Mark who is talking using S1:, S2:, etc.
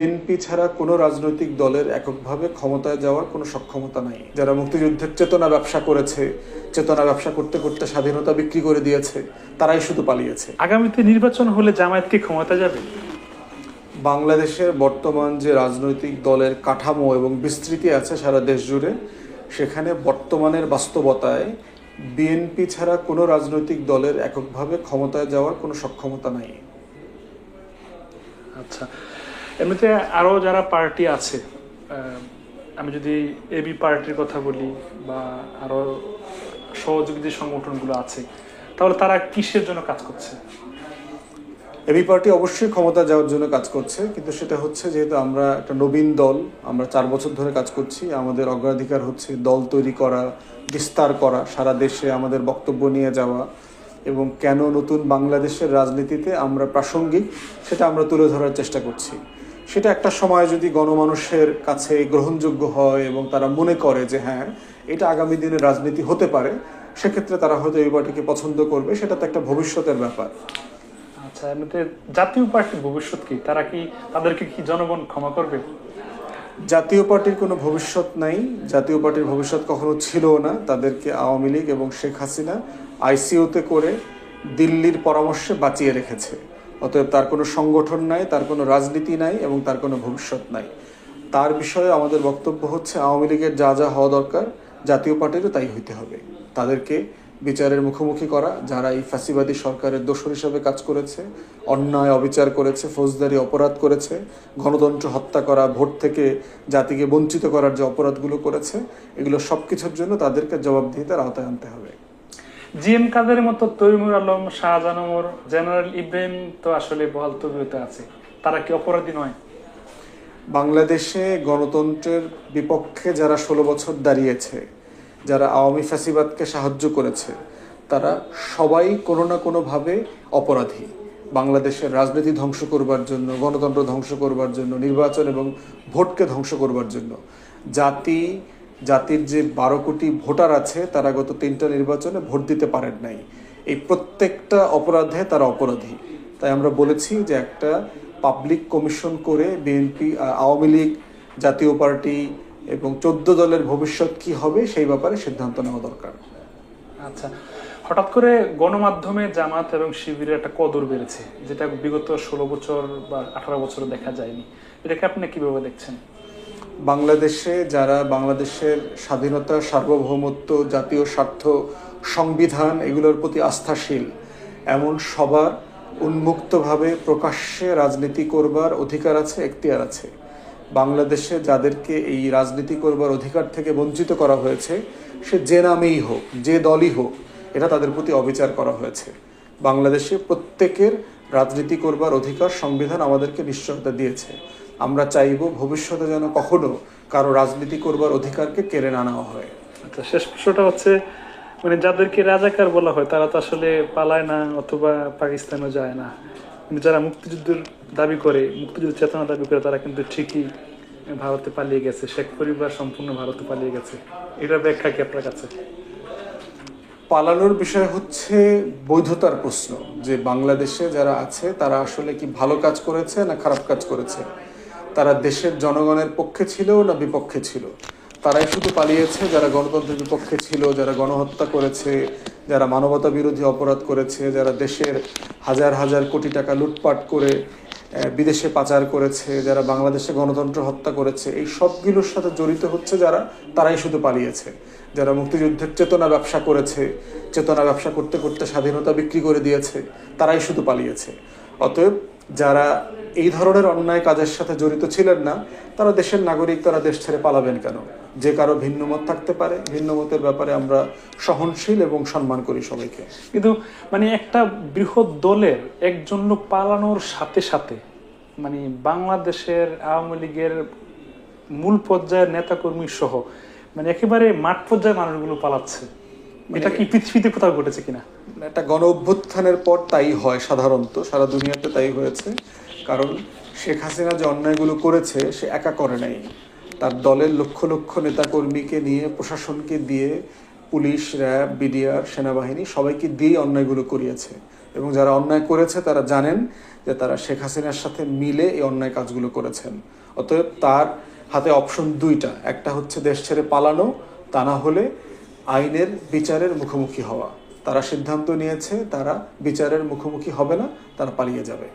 S1: BNP ছাড়া কোনো রাজনৈতিক দলের এককভাবে ক্ষমতায় যাওয়ার কোনো সক্ষমতা নাই। যারা মুক্তিযুদ্ধের চেতনা ব্যবসা করেছে, চেতনা ব্যবসা করতে করতে স্বাধীনতা বিক্রি করে দিয়েছে, তারাই শুধু পালিয়েছে।
S2: আগামীতে নির্বাচন হলে জামায়াত কি ক্ষমতা যাবে?
S1: বাংলাদেশের বর্তমান যে রাজনৈতিক দলের কাঠামো এবং বিস্তৃতি আছে সারা দেশ জুড়ে, সেখানে বর্তমানের বাস্তবতায় বিএনপি ছাড়া কোনো রাজনৈতিক দলের এককভাবে ক্ষমতায় যাওয়ার কোনো সক্ষমতা নাই।
S2: আচ্ছা, এমনিতে আরও যারা পার্টি আছে, আমি যদি এবি পার্টির কথা বলি বা আরও সহযোগী যে সংগঠনগুলো আছে, তাহলে তারা কিসের জন্য কাজ করছে?
S1: এবি পার্টি অবশ্যই ক্ষমতা যাওয়ার জন্য কাজ করছে, কিন্তু সেটা হচ্ছে যেহেতু আমরা একটা নবীন দল, আমরা 4 বছর ধরে কাজ করছি, আমাদের অগ্রাধিকার হচ্ছে দল তৈরি করা, বিস্তার করা, সারা দেশে আমাদের বক্তব্য নিয়ে যাওয়া এবং কেন নতুন বাংলাদেশের রাজনীতিতে আমরা প্রাসঙ্গিক সেটা আমরা তুলে ধরার চেষ্টা করছি। সেটা একটা সময় যদি গণমানুষের কাছে গ্রহণযোগ্য হয় এবং তারা মনে করে যে হ্যাঁ, এটা আগামী দিনের রাজনীতি হতে পারে, সেক্ষেত্রে তারা হয়তো এই পার্টিকে পছন্দ করবে। সেটা তো একটা ভবিষ্যতের ব্যাপার।
S2: আচ্ছা, এমনিতে জাতীয় পার্টির ভবিষ্যৎ কি? তাদেরকে কি জনগণ ক্ষমা করবে?
S1: জাতীয় পার্টির কোনো ভবিষ্যৎ নাই। জাতীয় পার্টির ভবিষ্যৎ কখনো ছিলও না। তাদেরকে আওয়ামী লীগ এবং শেখ হাসিনা আইসিইউতে করে দিল্লির পরামর্শে বাঁচিয়ে রেখেছে। অতএব তার কোনো সংগঠন নাই, তার কোনো রাজনীতি নাই এবং তার কোনো ভবিষ্যৎ নাই। তার বিষয়ে আমাদের বক্তব্য হচ্ছে আওয়ামী লীগের যা যা হওয়া দরকার জাতীয় পার্টিরও তাই হইতে হবে। তাদেরকে বিচারের মুখোমুখি করা, যারা এই ফ্যাসিবাদী সরকারের দোসর হিসাবে কাজ করেছে, অন্যায় অবিচার করেছে, ফৌজদারি অপরাধ করেছে, গণতন্ত্র হত্যা করা, ভোট থেকে জাতিকে বঞ্চিত করার যে অপরাধগুলো করেছে, এগুলো সব কিছুর জন্য তাদেরকে জবাবদিহিতার আওতায় আনতে হবে।
S2: জিএম কাদের মতো তৈমুর আলম, শাহজাহান ওমর, জেনারেল ইব্রাহিম তো আসলে বহাল তবিয়তে আছে, তারা কি অপরাধী নয়?
S1: বাংলাদেশে গণতন্ত্রের বিপক্ষে যারা 16 বছর দাঁড়িয়েছে, যারা আওয়ামী ফ্যাসিবাদকে সাহায্য করেছে, তারা সবাই কোনো না কোনোভাবে অপরাধী। বাংলাদেশের রাজনীতি ধ্বংস করবার জন্য, গণতন্ত্র ধ্বংস করবার জন্য, নির্বাচন এবং ভোটকে ধ্বংস করবার জন্য জাতির যে 12 কোটি ভোটার আছে, তারা গত 3টা নির্বাচনে ভোট দিতে পারেন নাই। এই প্রত্যেকটা অপরাধে তারা অপরাধী। তাই আমরা বলেছি যে একটা পাবলিক কমিশন করে বিএনপি, আওয়ামী লীগ, জাতীয় পার্টি এবং 14 দলের ভবিষ্যৎ কি হবে সেই ব্যাপারে সিদ্ধান্ত নেওয়া দরকার।
S2: আচ্ছা, হঠাৎ করে গণমাধ্যমে জামাত এবং শিবিরের একটা কদর বেড়েছে, যেটা বিগত 16 বছর বা 18 বছরে দেখা যায়নি। এটাকে আপনি কিভাবে দেখছেন?
S1: বাংলাদেশে যারা বাংলাদেশের স্বাধীনতা, সার্বভৌমত্ব, জাতীয় স্বার্থ, সংবিধান এগুলোর প্রতি আস্থাশীল, এমন সবার উন্মুক্তভাবে প্রকাশ্যে রাজনীতি করবার অধিকার আছে, এখতিয়ার আছে। বাংলাদেশে যাদেরকে এই রাজনীতি করবার অধিকার থেকে বঞ্চিত করা হয়েছে, সে যে নামেই হোক, যে দলই হোক, এটা তাদের প্রতি অবিচার করা হয়েছে। বাংলাদেশে প্রত্যেকের রাজনীতি করবার অধিকার সংবিধান আমাদেরকে নিশ্চয়তা দিয়েছে। আমরা চাইব ভবিষ্যতে যেন কখনো কারো রাজনীতি করবার অধিকারকে কেড়ে না নেওয়া হয়।
S2: আচ্ছা, শেষ প্রশ্নটা হচ্ছে, মানে যাদেরকে রাজাকার বলা হয় তারা তো আসলে পালায় না অথবা পাকিস্তানও যায় না, কিন্তু যারা মুক্তিযুদ্ধের দাবি করে, মুক্তিযুদ্ধ চেতনা দাবি করে, তারা কিন্তু ঠিকই ভারতে পালিয়ে গেছে। শেখ পরিবার সম্পূর্ণ ভারতে পালিয়ে গেছে। এটার ব্যাখ্যা কি আপনার কাছে?
S1: পালানোর বিষয় হচ্ছে বৈধতার প্রশ্ন, যে বাংলাদেশে যারা আছে তারা আসলে কি ভালো কাজ করেছে না খারাপ কাজ করেছে, তারা দেশের জনগণের পক্ষে ছিল না বিপক্ষে ছিল। তারাই শুধু পালিয়েছে যারা গণতন্ত্রের বিপক্ষে ছিল, যারা গণহত্যা করেছে, যারা মানবতা বিরোধী অপরাধ করেছে, যারা দেশের হাজার হাজার কোটি টাকা লুটপাট করে বিদেশে পাচার করেছে, যারা বাংলাদেশে গণতন্ত্র হত্যা করেছে। এই সবগুলোর সাথে জড়িত হচ্ছে যারা, তারাই শুধু পালিয়েছে। যারা মুক্তিযুদ্ধের চেতনা ব্যবসা করেছে, চেতনা ব্যবসা করতে করতে স্বাধীনতা বিক্রি করে দিয়েছে, তারাই শুধু পালিয়েছে। অতএব যারা এই ধরনের অন্যায় কাজের সাথে জড়িত ছিলেন না, তারা দেশের নাগরিক, তারা দেশ ছেড়ে পালাবেন কেন? যে কারো ভিন্ন মত থাকতে পারে, ভিন্ন মতের ব্যাপারে আমরা সহনশীল এবং সম্মান করি সবাইকে।
S2: কিন্তু মানে একটা বৃহৎ দলের একজন লোক পালানোর সাথে সাথে মানে বাংলাদেশের আওয়ামী লীগের মূল পর্যায়ের নেতাকর্মী সহ মানে একেবারে মাঠ পর্যায়ে মানুষগুলো পালাচ্ছে, এটা কি পৃথিবীতে কোথাও ঘটেছে কিনা?
S1: একটা গণ অভ্যুত্থানের পর তাই হয়, সাধারণত সারা দুনিয়াতে তাই হয়েছে। কারণ শেখ হাসিনা যে অন্যায়গুলো করেছে সে একা করে নাই, তার দলের লক্ষ লক্ষ নেতাকর্মীকে নিয়ে, প্রশাসনকে দিয়ে, পুলিশ, র্যাব, বিডিআর, সেনাবাহিনী সবাইকে দিয়ে অন্যায়গুলো করিয়েছে এবং যারা অন্যায় করেছে তারা জানেন যে তারা শেখ হাসিনার সাথে মিলে এই অন্যায় কাজগুলো করেছেন। অতএব তার হাতে অপশন দুইটা, একটা হচ্ছে দেশ ছেড়ে পালানো, তা না হলে আইনের বিচারের মুখোমুখি হওয়া। তারা সিদ্ধান্ত নিয়েছে তারা বিচারের মুখোমুখি হবে না, তারা পালিয়ে যাবে।